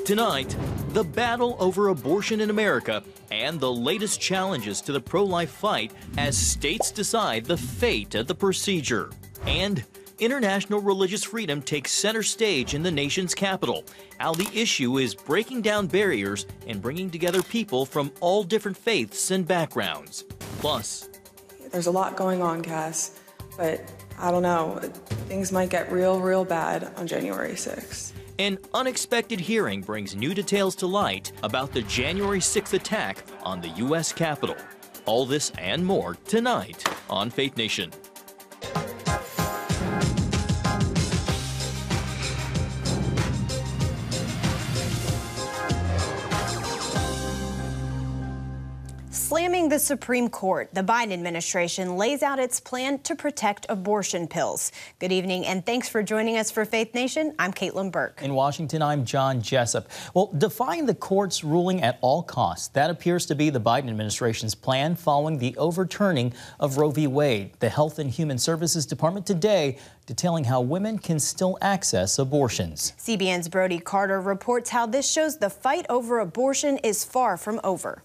Tonight, the battle over abortion in America and the latest challenges to the pro-life fight as states decide the fate of the procedure. And international religious freedom takes center stage in the nation's capital. How the issue is breaking down barriers and bringing together people from all different faiths and backgrounds. Plus, there's a lot going on, Cass, but I don't know. Things might get real bad on January 6th. An unexpected hearing brings new details to light about the January 6th attack on the U.S. Capitol. All this and more tonight on Faith Nation. Slamming the Supreme Court, the Biden administration lays out its plan to protect abortion pills. Good evening, and thanks for joining us for Faith Nation. I'm Caitlin Burke. In Washington, I'm John Jessup. Well, defying the court's ruling at all costs, that appears to be the Biden administration's plan following the overturning of Roe v. Wade. The Health and Human Services Department today detailing how women can still access abortions. CBN's Brody Carter reports how this shows the fight over abortion is far from over.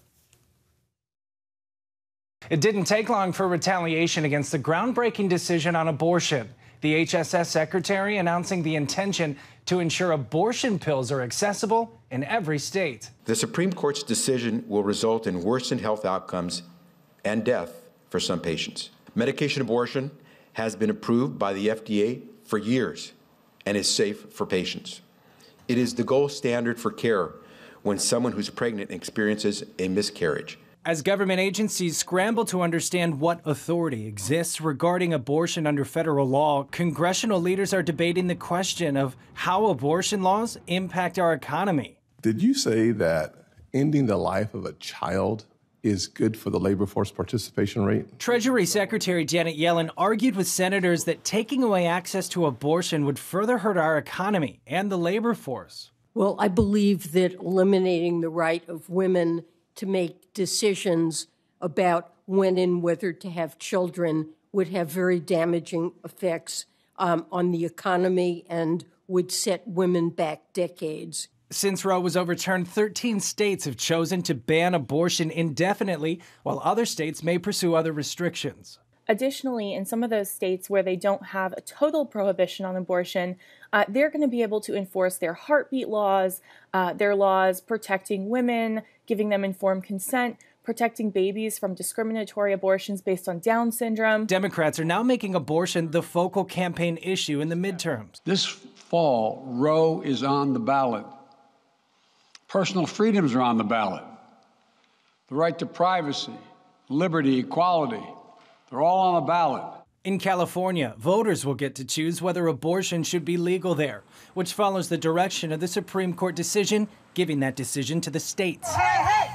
It didn't take long for retaliation against the groundbreaking decision on abortion. The HSS secretary announcing the intention to ensure abortion pills are accessible in every state. The Supreme Court's decision will result in worsened health outcomes and death for some patients. Medication abortion has been approved by the FDA for years and is safe for patients. It is the gold standard for care when someone who's pregnant experiences a miscarriage. As government agencies scramble to understand what authority exists regarding abortion under federal law, congressional leaders are debating the question of how abortion laws impact our economy. Did you say that ending the life of a child is good for the labor force participation rate? Treasury Secretary Janet Yellen argued with senators that taking away access to abortion would further hurt our economy and the labor force. Well, I believe that eliminating the right of women to make decisions about when and whether to have children would have very damaging effects on the economy and would set women back decades. Since Roe was overturned, 13 states have chosen to ban abortion indefinitely, while other states may pursue other restrictions. Additionally, in some of those states where they don't have a total prohibition on abortion, they're going to be able to enforce their heartbeat laws, their laws protecting women, giving them informed consent, protecting babies from discriminatory abortions based on Down syndrome. Democrats are now making abortion the focal campaign issue in the midterms. This fall, Roe is on the ballot. Personal freedoms are on the ballot. The right to privacy, liberty, equality, they're all on the ballot. In California, voters will get to choose whether abortion should be legal there, which follows the direction of the Supreme Court decision, giving that decision to the states. Hey, hey!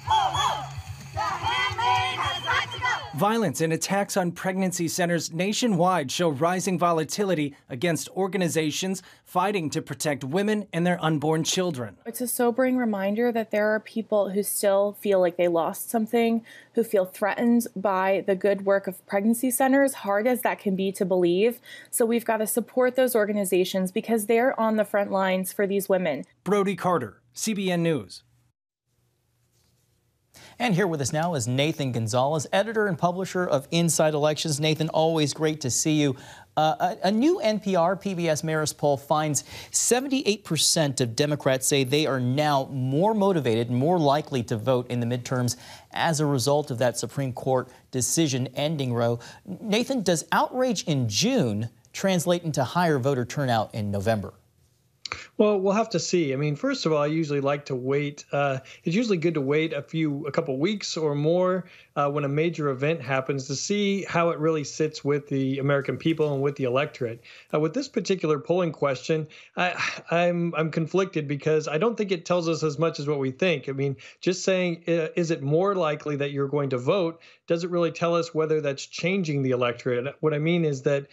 Ho, ho! The handmaid has got to go! Violence and attacks on pregnancy centers nationwide show rising volatility against organizations fighting to protect women and their unborn children. It's a sobering reminder that there are people who still feel like they lost something, who feel threatened by the good work of pregnancy centers, hard as that can be to believe. So we've got to support those organizations because they're on the front lines for these women. Brody Carter, CBN News. And here with us now is Nathan Gonzales, editor and publisher of Inside Elections. Nathan, always great to see you. A new NPR PBS Marist poll finds 78% of Democrats say they are now more motivated, more likely to vote in the midterms as a result of that Supreme Court decision ending Roe. Nathan, does outrage in June translate into higher voter turnout in November? Well, we'll have to see. I mean, first of all, I usually like to wait. It's usually good to wait a couple weeks or more when a major event happens to see how it really sits with the American people and with the electorate. With this particular polling question, I'm conflicted because I don't think it tells us as much as what we think. I mean, just saying, is it more likely that you're going to vote, doesn't really tell us whether that's changing the electorate. What I mean is that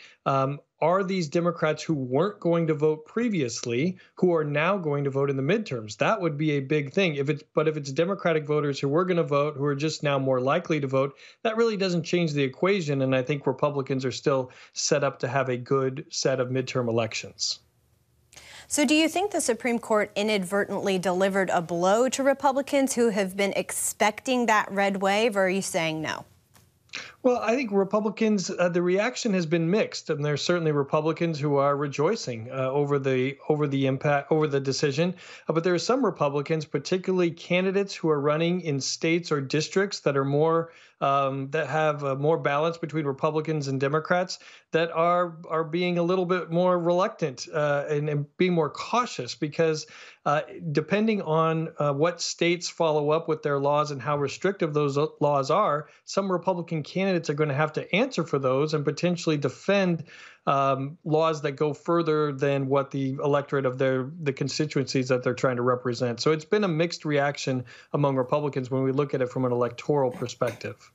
are these Democrats who weren't going to vote previously, who are now going to vote in the midterms? That would be a big thing. But if it's Democratic voters who were going to vote, who are just now more likely to vote, that really doesn't change the equation. And I think Republicans are still set up to have a good set of midterm elections. So do you think the Supreme Court inadvertently delivered a blow to Republicans who have been expecting that red wave, or are you saying no? Well, I think Republicans, the reaction has been mixed, and there's certainly Republicans who are rejoicing over the decision. But there are some Republicans, particularly candidates who are running in states or districts that are more that have more balance between Republicans and Democrats, that are being a little bit more reluctant and being more cautious, because depending on what states follow up with their laws and how restrictive those laws are, some Republican candidates are going to have to answer for those and potentially defend laws that go further than what the electorate of the constituencies that they're trying to represent. So it's been a mixed reaction among Republicans when we look at it from an electoral perspective.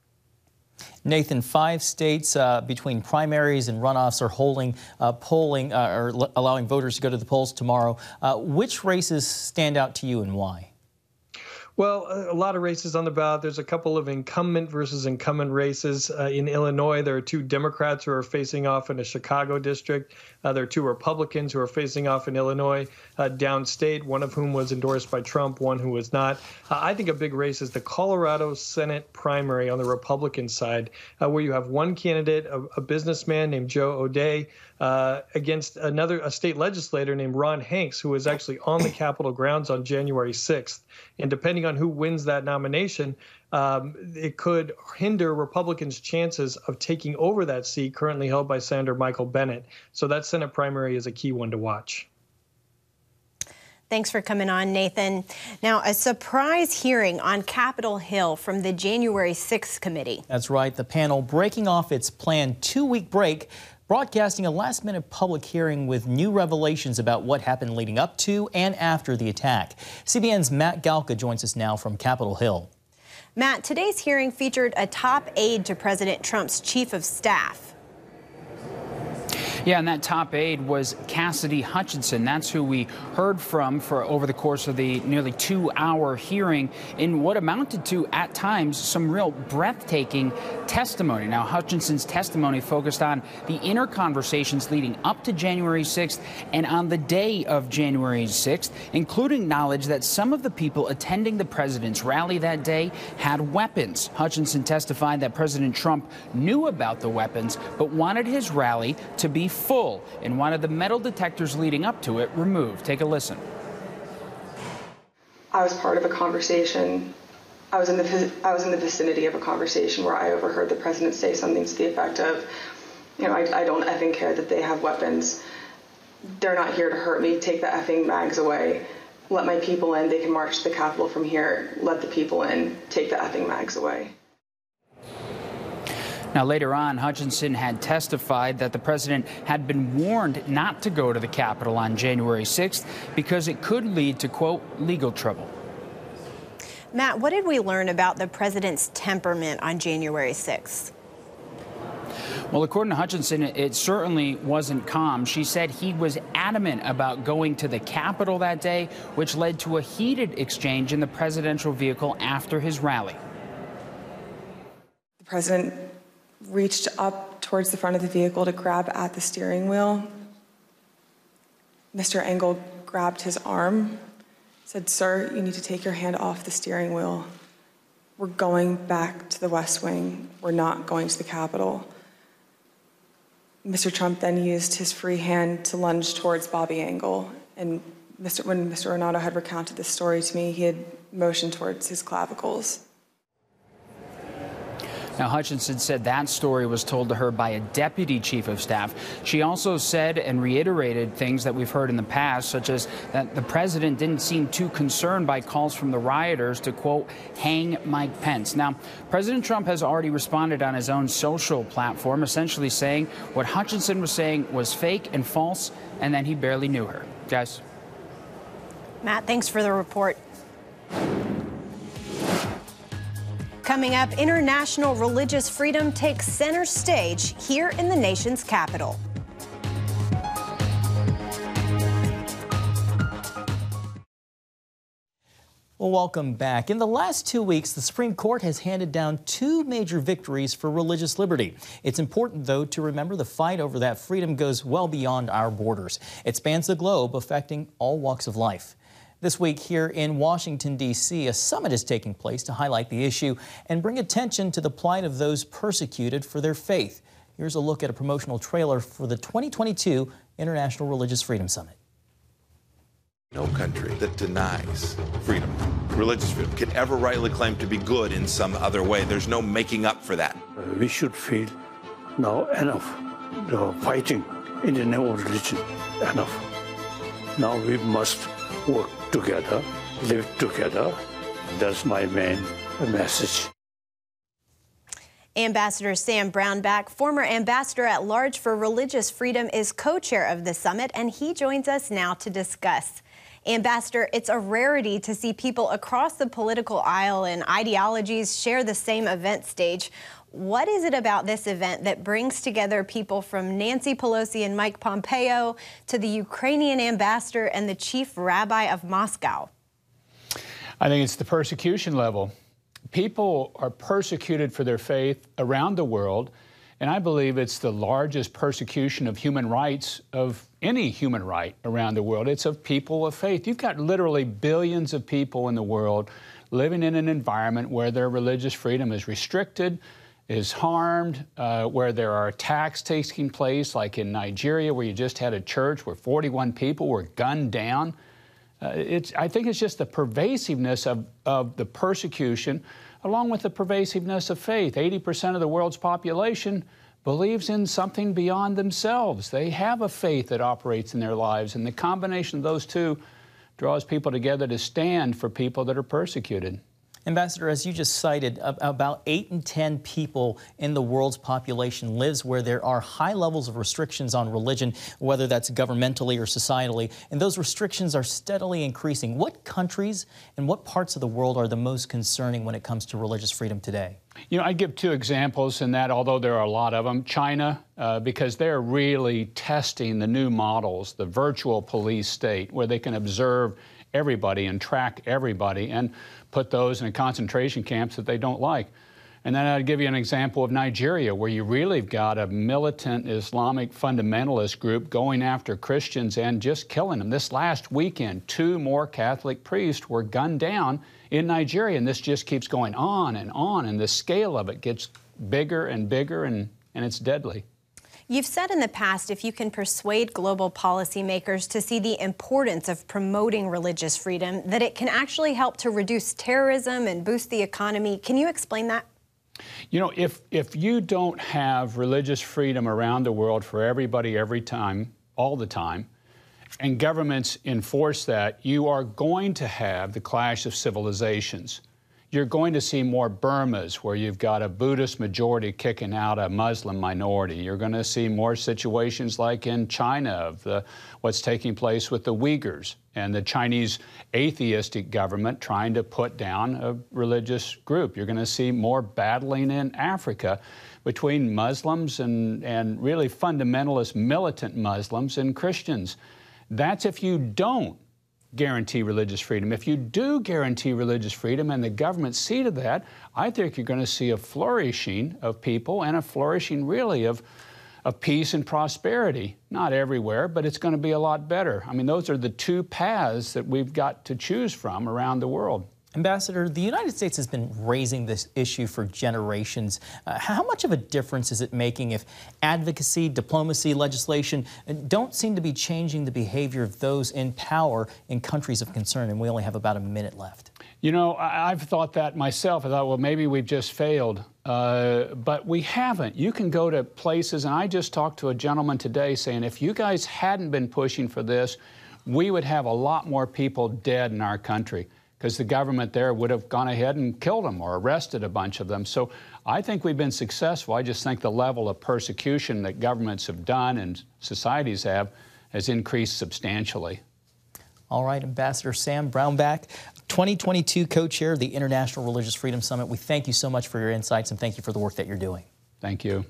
Nathan, 5 states between primaries and runoffs are holding polling or allowing voters to go to the polls tomorrow. Which races stand out to you and why? Well, a lot of races on the ballot. There's a couple of incumbent versus incumbent races. In Illinois, there are 2 Democrats who are facing off in a Chicago district. There are 2 Republicans who are facing off in Illinois downstate, one of whom was endorsed by Trump, one who was not. I think a big race is the Colorado Senate primary on the Republican side, where you have one candidate, a businessman named Joe O'Dea, against a state legislator named Ron Hanks, who was actually on the Capitol grounds on January 6th. And depending on who wins that nomination, it could hinder Republicans' chances of taking over that seat currently held by Senator Michael Bennet. So that Senate primary is a key one to watch. Thanks for coming on, Nathan. Now, a surprise hearing on Capitol Hill from the January 6th committee. That's right. The panel breaking off its planned 2-week break, broadcasting a last-minute public hearing with new revelations about what happened leading up to and after the attack. CBN's Matt Galka joins us now from Capitol Hill. Matt, today's hearing featured a top aide to President Trump's chief of staff. Yeah, and that top aide was Cassidy Hutchinson. That's who we heard from for over the course of the nearly 2-hour hearing in what amounted to, at times, some real breathtaking testimony. Now, Hutchinson's testimony focused on the inner conversations leading up to January 6th and on the day of January 6th, including knowledge that some of the people attending the president's rally that day had weapons. Hutchinson testified that President Trump knew about the weapons, but wanted his rally to be full and wanted the metal detectors leading up to it removed. Take a listen. I was part of a conversation. I was in the vicinity of a conversation where I overheard the president say something to the effect of, I don't effing care that they have weapons. They're not here to hurt me. Take the effing mags away. Let my people in. They can march to the Capitol from here. Let the people in. Take the effing mags away. Now, later on, Hutchinson had testified that the president had been warned not to go to the Capitol on January 6th because it could lead to, quote, legal trouble. Matt, what did we learn about the president's temperament on January 6th? Well, according to Hutchinson, it certainly wasn't calm. She said he was adamant about going to the Capitol that day, which led to a heated exchange in the presidential vehicle after his rally. The president reached up towards the front of the vehicle to grab at the steering wheel. Mr. Engel grabbed his arm, said, "Sir, you need to take your hand off the steering wheel. We're going back to the West Wing. We're not going to the Capitol." Mr. Trump then used his free hand to lunge towards Bobby Engel. And when Mr. Renato had recounted this story to me, he had motioned towards his clavicles. Now, Hutchinson said that story was told to her by a deputy chief of staff. She also said and reiterated things that we've heard in the past, such as that the president didn't seem too concerned by calls from the rioters to, quote, hang Mike Pence. Now, President Trump has already responded on his own social platform, essentially saying what Hutchinson was saying was fake and false, and then he barely knew her. Guys. Matt, thanks for the report. Coming up, international religious freedom takes center stage here in the nation's capital. Well, welcome back. In the last 2 weeks, the Supreme Court has handed down 2 major victories for religious liberty. It's important, though, to remember the fight over that freedom goes well beyond our borders. It spans the globe, affecting all walks of life. This week here in Washington, D.C., a summit is taking place to highlight the issue and bring attention to the plight of those persecuted for their faith. Here's a look at a promotional trailer for the 2022 International Religious Freedom Summit. No country that denies freedom, religious freedom, can ever rightly claim to be good in some other way. There's no making up for that. We should feel now enough. The fighting in the name of religion, enough. Now we must work together, live together. That's my main message. Ambassador Sam Brownback, former ambassador at large for religious freedom, is co-chair of the summit, and he joins us now to discuss. Ambassador, it's a rarity to see people across the political aisle and ideologies share the same event stage. What is it about this event that brings together people from Nancy Pelosi and Mike Pompeo to the Ukrainian ambassador and the chief rabbi of Moscow? I think it's the persecution level. People are persecuted for their faith around the world, and I believe it's the largest persecution of human rights of any human right around the world. It's of people of faith. You've got literally billions of people in the world living in an environment where their religious freedom is restricted, is harmed, where there are attacks taking place, like in Nigeria, where you just had a church where 41 people were gunned down. I think it's just the pervasiveness of the persecution, along with the pervasiveness of faith. 80% of the world's population believes in something beyond themselves. They have a faith that operates in their lives, and the combination of those two draws people together to stand for people that are persecuted. Ambassador, as you just cited, about 8 in 10 people in the world's population lives where there are high levels of restrictions on religion, whether that's governmentally or societally, and those restrictions are steadily increasing. What countries and what parts of the world are the most concerning when it comes to religious freedom today? You know, I give 2 examples in that, although there are a lot of them. China, because they're really testing the new models, the virtual police state, where they can observe everybody and track everybody and put those in concentration camps that they don't like. And then I'd give you an example of Nigeria, where you really got a militant Islamic fundamentalist group going after Christians and just killing them. This last weekend, 2 more Catholic priests were gunned down in Nigeria, and this just keeps going on, and the scale of it gets bigger and bigger, and it's deadly. You've said in the past, if you can persuade global policymakers to see the importance of promoting religious freedom, that it can actually help to reduce terrorism and boost the economy. Can you explain that? You know, if you don't have religious freedom around the world for everybody, every time, all the time, and governments enforce that, you are going to have the clash of civilizations. You're going to see more Burmas, where you've got a Buddhist majority kicking out a Muslim minority. You're going to see more situations like in China of what's taking place with the Uyghurs and the Chinese atheistic government trying to put down a religious group. You're going to see more battling in Africa between Muslims and really fundamentalist militant Muslims and Christians. That's if you don't guarantee religious freedom. If you do guarantee religious freedom and the government see to that, I think you're going to see a flourishing of people and a flourishing really of peace and prosperity. Not everywhere, but it's going to be a lot better. I mean, those are the 2 paths that we've got to choose from around the world. Ambassador, the United States has been raising this issue for generations. How much of a difference is it making if advocacy, diplomacy, legislation don't seem to be changing the behavior of those in power in countries of concern? And we only have about a minute left. You know, I've thought that myself. I thought, well, maybe we've just failed. But we haven't. You can go to places, and I just talked to a gentleman today saying, if you guys hadn't been pushing for this, we would have a lot more people dead in our country, because the government there would have gone ahead and killed them or arrested a bunch of them. So I think we've been successful. I just think the level of persecution that governments have done and societies have has increased substantially. All right, Ambassador Sam Brownback, 2022 co-chair of the International Religious Freedom Summit. We thank you so much for your insights, and thank you for the work that you're doing. Thank you.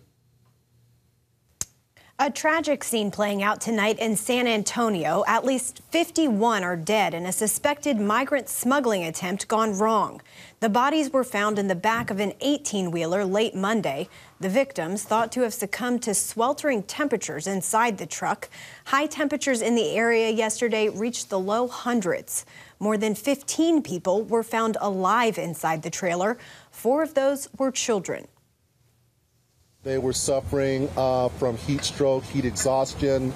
A tragic scene playing out tonight in San Antonio. At least 51 are dead in a suspected migrant smuggling attempt gone wrong. The bodies were found in the back of an 18-wheeler late Monday. The victims thought to have succumbed to sweltering temperatures inside the truck. High temperatures in the area yesterday reached the low hundreds. More than 15 people were found alive inside the trailer. 4 of those were children. They were suffering from heat stroke, heat exhaustion,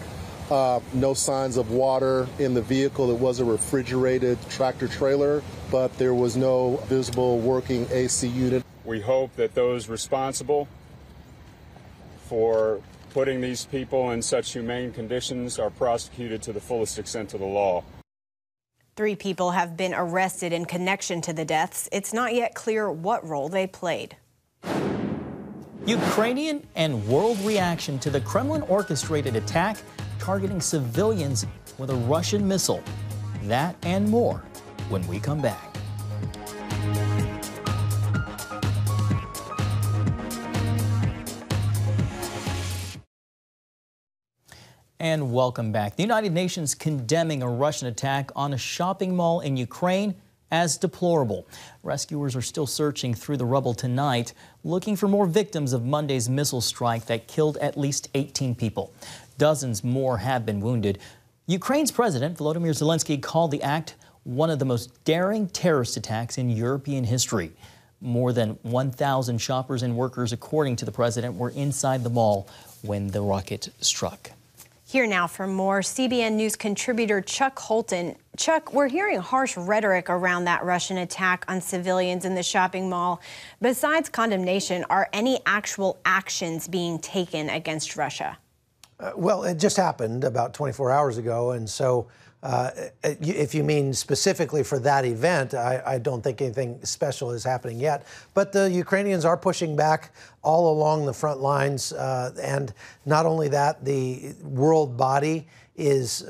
no signs of water in the vehicle. It was a refrigerated tractor trailer, but there was no visible working AC unit. We hope that those responsible for putting these people in such humane conditions are prosecuted to the fullest extent of the law. 3 people have been arrested in connection to the deaths. It's not yet clear what role they played. Ukrainian and world reaction to the Kremlin-orchestrated attack targeting civilians with a Russian missile. That and more when we come back. And welcome back. The United Nations condemning a Russian attack on a shopping mall in Ukraine as deplorable. Rescuers are still searching through the rubble tonight, looking for more victims of Monday's missile strike that killed at least 18 people. Dozens more have been wounded. Ukraine's President Volodymyr Zelensky called the act one of the most daring terrorist attacks in European history. More than 1,000 shoppers and workers, according to the president, were inside the mall when the rocket struck. Here now for more, CBN News contributor Chuck Holton. Chuck, we're hearing harsh rhetoric around that Russian attack on civilians in the shopping mall. Besides condemnation, are any actual actions being taken against Russia? Well, it just happened about 24 hours ago, and so if you mean specifically for that event, I don't think anything special is happening yet. But the Ukrainians are pushing back all along the front lines, and not only that, the world body is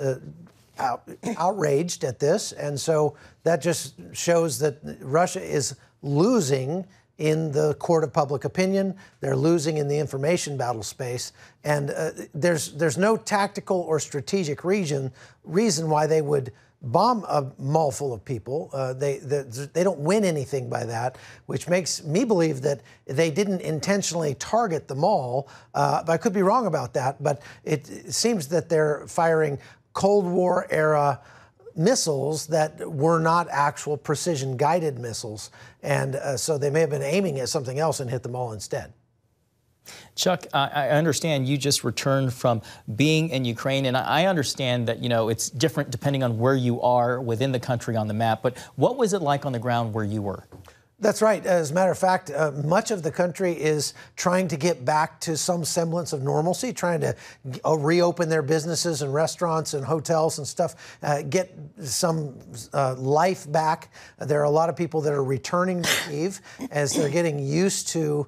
outraged at this, and so that just shows that Russia is losing in the court of public opinion. They're losing in the information battle space. And there's no tactical or strategic reason why they would bomb a mall full of people. They don't win anything by that, which makes me believe that they didn't intentionally target the mall. But I could be wrong about that, but it seems that they're firing Cold War era missiles that were not actual precision-guided missiles. And so they may have been aiming at something else and hit them all instead. Chuck, I understand you just returned from being in Ukraine, and I understand that, it's different depending on where you are within the country on the map. But what was it like on the ground where you were? That's right. As a matter of fact, much of the country is trying to get back to some semblance of normalcy, trying to reopen their businesses and restaurants and hotels and stuff, get some life back. There are a lot of people that are returning to Kyiv as they're getting used to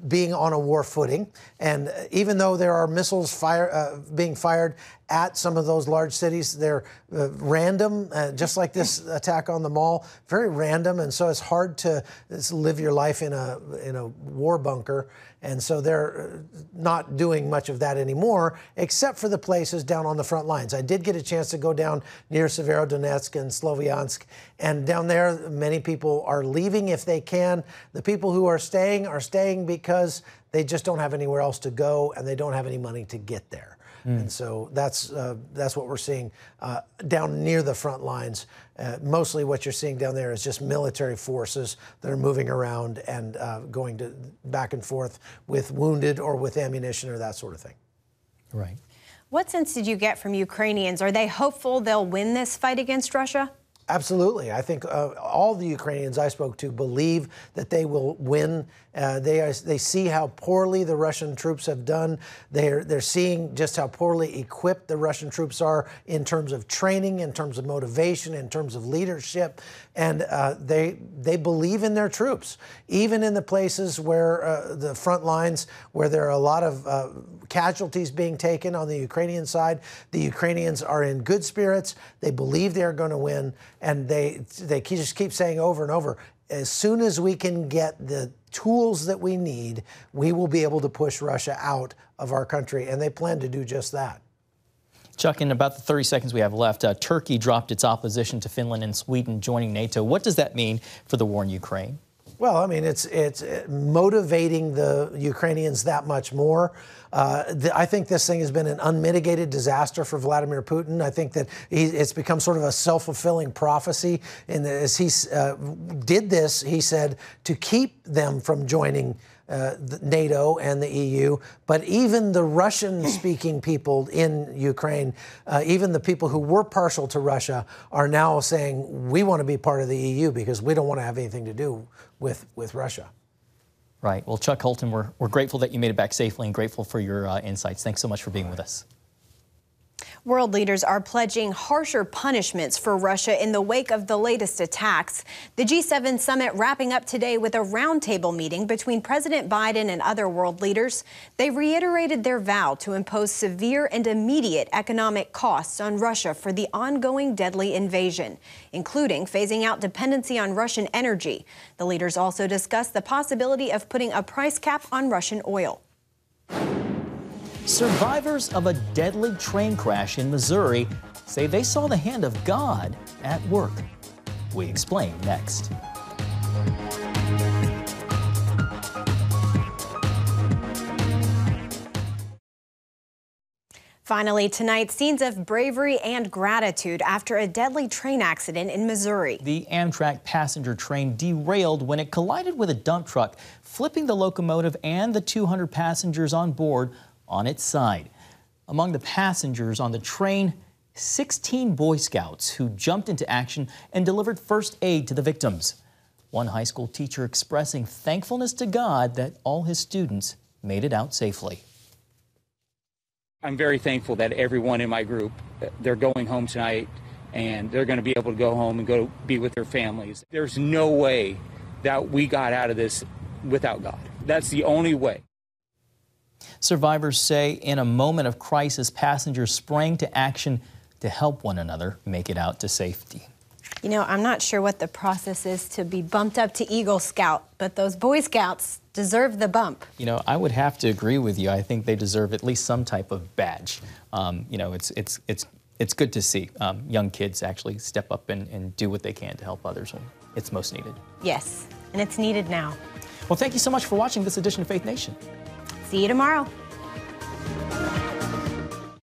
being on a war footing. And even though there are missiles being fired at some of those large cities, they're random, just like this attack on the mall, very random, and so it's hard to live your life in a war bunker. And so they're not doing much of that anymore, except for the places down on the front lines. I did get a chance to go down near Severodonetsk and Sloviansk, and down there, many people are leaving if they can. The people who are staying because they just don't have anywhere else to go, and they don't have any money to get there. And so that's what we're seeing down near the front lines. Mostly what you're seeing down there is just military forces that are moving around and going back and forth with wounded or with ammunition or that sort of thing. Right. What sense did you get from Ukrainians? Are they hopeful they'll win this fight against Russia? Absolutely. I think all the Ukrainians I spoke to believe that they will win. They see how poorly the Russian troops have done. They're seeing just how poorly equipped the Russian troops are in terms of training, in terms of motivation, in terms of leadership. And they believe in their troops, even in the places where the front lines, where there are a lot of casualties being taken on the Ukrainian side. The Ukrainians are in good spirits. They believe they're going to win. And they just keep saying over and over, as soon as we can get the tools that we need, we will be able to push Russia out of our country, and they plan to do just that. Chuck, in about the 30 seconds we have left, Turkey dropped its opposition to Finland and Sweden joining NATO. What does that mean for the war in Ukraine? Well, I mean, it's motivating the Ukrainians that much more. I think this thing has been an unmitigated disaster for Vladimir Putin. I think that it's become sort of a self-fulfilling prophecy. And as he did this, he said, to keep them from joining NATO and the EU, but even the Russian-speaking people in Ukraine, even the people who were partial to Russia, are now saying, we want to be part of the EU because we don't want to have anything to do with Russia. Right. Well, Chuck Holton, we're grateful that you made it back safely and grateful for your insights. Thanks so much for being with us. World leaders are pledging harsher punishments for Russia in the wake of the latest attacks. The G7 summit wrapping up today with a roundtable meeting between President Biden and other world leaders. They reiterated their vow to impose severe and immediate economic costs on Russia for the ongoing deadly invasion, including phasing out dependency on Russian energy. The leaders also discussed the possibility of putting a price cap on Russian oil. Survivors of a deadly train crash in Missouri say they saw the hand of God at work. We explain next. Finally, tonight, scenes of bravery and gratitude after a deadly train accident in Missouri. The Amtrak passenger train derailed when it collided with a dump truck, flipping the locomotive and the 200 passengers on board on its side. Among the passengers on the train, 16 Boy Scouts who jumped into action and delivered first aid to the victims. One high school teacher expressing thankfulness to God that all his students made it out safely. I'm very thankful that everyone in my group, they're going home tonight and they're going to be able to go home and go be with their families. There's no way that we got out of this without God. That's the only way. Survivors say in a moment of crisis, passengers sprang to action to help one another make it out to safety. You know, I'm not sure what the process is to be bumped up to Eagle Scout, but those Boy Scouts deserve the bump. You know, I would have to agree with you. I think they deserve at least some type of badge. You know, it's good to see young kids actually step up and do what they can to help others when it's most needed. Yes, and it's needed now. Well, thank you so much for watching this edition of Faith Nation. See you tomorrow.